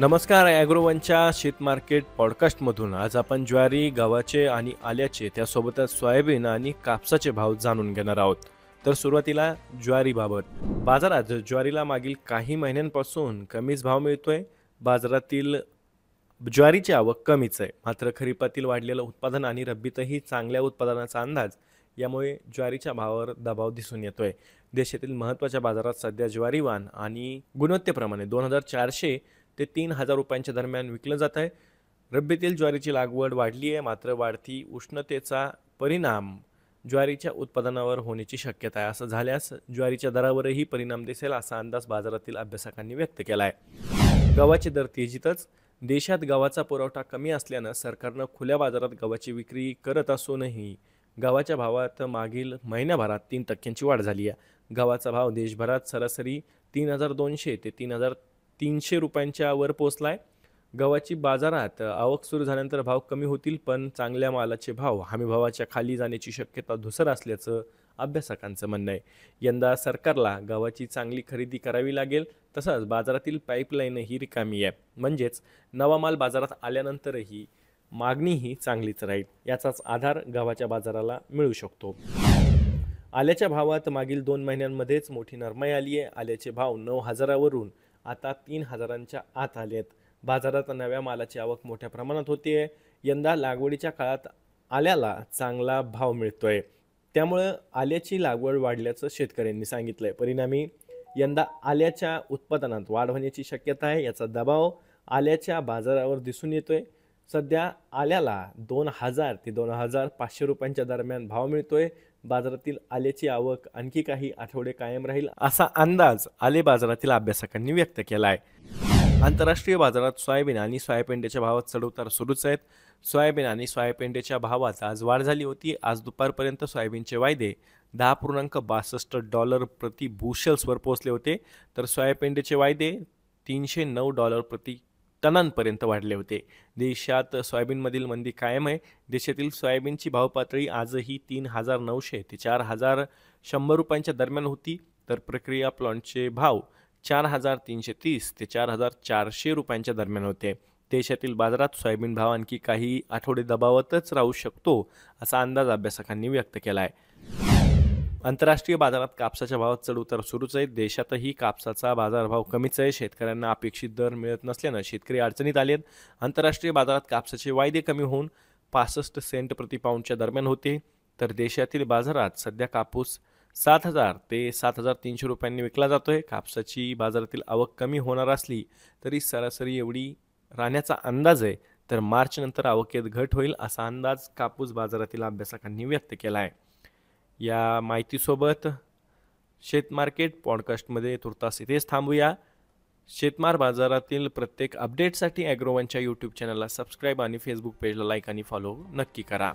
नमस्कार. ॲग्रोवनच्या शेत मार्केट पॉडकास्टमधून आज आपण ज्वारी, गव्हाचे आणि आल्याचे त्यासोबतच सोयाबीन आणि कापसाचे भाव जाणून घेणार आहोत. तर सुरुवातीला ज्वारीबाबत. बाजारात ज्वारीला मागील काही महिन्यांपासून कमीच भाव मिळतोय. बाजारातील ज्वारीची आवक कमीच आहे. मात्र खरीपातील वाढलेलं उत्पादन आणि रब्बीतही चांगल्या उत्पादनाचा अंदाज यामुळे ज्वारीच्या भावावर दबाव दिसून येतोय. देशातील महत्त्वाच्या बाजारात सध्या ज्वारीवान आणि गुणवत्तेप्रमाणे 2,400 ते 3,000 रुपयांच्या दरम्यान विकलं जात आहे. रब्बीतील ज्वारीची लागवड वाढली आहे, मात्र वाढती उष्णतेचा परिणाम ज्वारीच्या उत्पादनावर होण्याची शक्यता आहे. असं झाल्यास ज्वारीच्या दरावरही परिणाम दिसेल असा अंदाज बाजारातील अभ्यासकांनी व्यक्त केला आहे. गव्हाचे दर तेजीतच. देशात गव्हाचा पुरवठा कमी असल्यानं सरकारनं खुल्या बाजारात गव्हाची विक्री करत असूनही गव्हाच्या भावात मागील महिन्याभरात 3% वाढ झाली आहे. गव्हाचा भाव देशभरात सरासरी 3,200 ते 3,300 रुपयांच्या वर पोहोचलाय. गव्हाची बाजारात आवक सुरू झाल्यानंतर भाव कमी होतील, पण चांगल्या मालाचे भाव हमीभावाच्या खाली जाण्याची शक्यता धुसर असल्याचं अभ्यासकांचं म्हणणं आहे. यंदा सरकारला गव्हाची चांगली खरेदी करावी लागेल. तसंच बाजारातील पाईपलाईनही रिकामी आहे. म्हणजेच नवा माल बाजारात आल्यानंतरही मागणीही चांगलीच राहील. याचाच आधार गव्हाच्या बाजाराला मिळू शकतो. आल्याच्या भावात मागील 2 महिन्यांमध्येच मोठी नरमाई आली आहे. आल्याचे भाव 9,000 वरून आता 3,000च्या आत आले आहेत. बाजारात नव्या मालाची आवक मोठ्या प्रमाणात होते. यंदा लागवडीच्या काळात आल्याला चांगला भाव मिळतोय. त्यामुळं आल्याची लागवड वाढल्याचं शेतकऱ्यांनी सांगितलंय. परिणामी यंदा आल्याच्या उत्पादनात वाढ होण्याची शक्यता आहे. याचा दबाव आल्याच्या बाजारावर दिसून येतोय. सध्या आल्याला 2,000 ते 2,500 रुपयांच्या दरम्यान भाव मिळतोय. बाजारातील आल्याची आवक आणखी काही आठवडे कायम राहील असा अंदाज आले बाजारातील अभ्यासकांनी व्यक्त केला आहे. आंतरराष्ट्रीय बाजारात सोयाबीन आणि सोयापेंड्याच्या भावात चढउतार सुरूच आहेत. सोयाबीन आणि सोयापेंड्याच्या भावात आज वाढ झाली होती. आज दुपारपर्यंत सोयाबीनचे वायदे $10.62 प्रति बुशल्सवर पोहोचले होते, तर सोयापेंड्याचे वायदे $309 प्रति टनांपर्यंत वाढले होते. देशात सोयाबीनमधील मंदी कायम आहे. देशातील सोयाबीनची भाव पातळी आजही 3,900 ते 4,100 रुपयांच्या दरम्यान होती, तर प्रक्रिया प्लांटचे भाव 4,330 ते 4,400 रुपयांच्या दरम्यान होते. देशातील बाजारात सोयाबीन भाव आणखी काही आठवडे दबावातच राहू शकतो असा अंदाज अभ्यासकांनी व्यक्त केला आहे. आंतरराष्ट्रीय बाजारात कापसाच्या भावात चढउतार सुरूच आहे. देशातही कापसाचा बाजारभाव कमीच आहे. शेतकऱ्यांना अपेक्षित दर मिळत नसल्यानं शेतकरी अडचणीत आले आहेत. आंतरराष्ट्रीय बाजारात कापसाचे वायदे कमी होऊन 65 सेंट प्रति पाऊंडच्या दरम्यान होते, तर देशातील बाजारात सध्या कापूस 7,000 ते 7,300 रुपयांनी विकला जातोय. कापसाची बाजारातील आवक कमी होणार असली तरी सरासरी एवढी राहण्याचा अंदाज आहे, तर मार्च नंतर आवकेत घट होईल असा अंदाज कापूस बाजारातील अभ्यासकांनी व्यक्त केला आहे. या माहितीसोबत शेत मार्केट पॉडकास्टमध्ये तुर्तास इथेच थांबूया. शेतमाल बाजारातील प्रत्येक अपडेटसाठी ॲग्रोवनच्या यूट्यूब चॅनलला सबस्क्राईब आणि फेसबुक पेजला लाईक आणि फॉलो नक्की करा.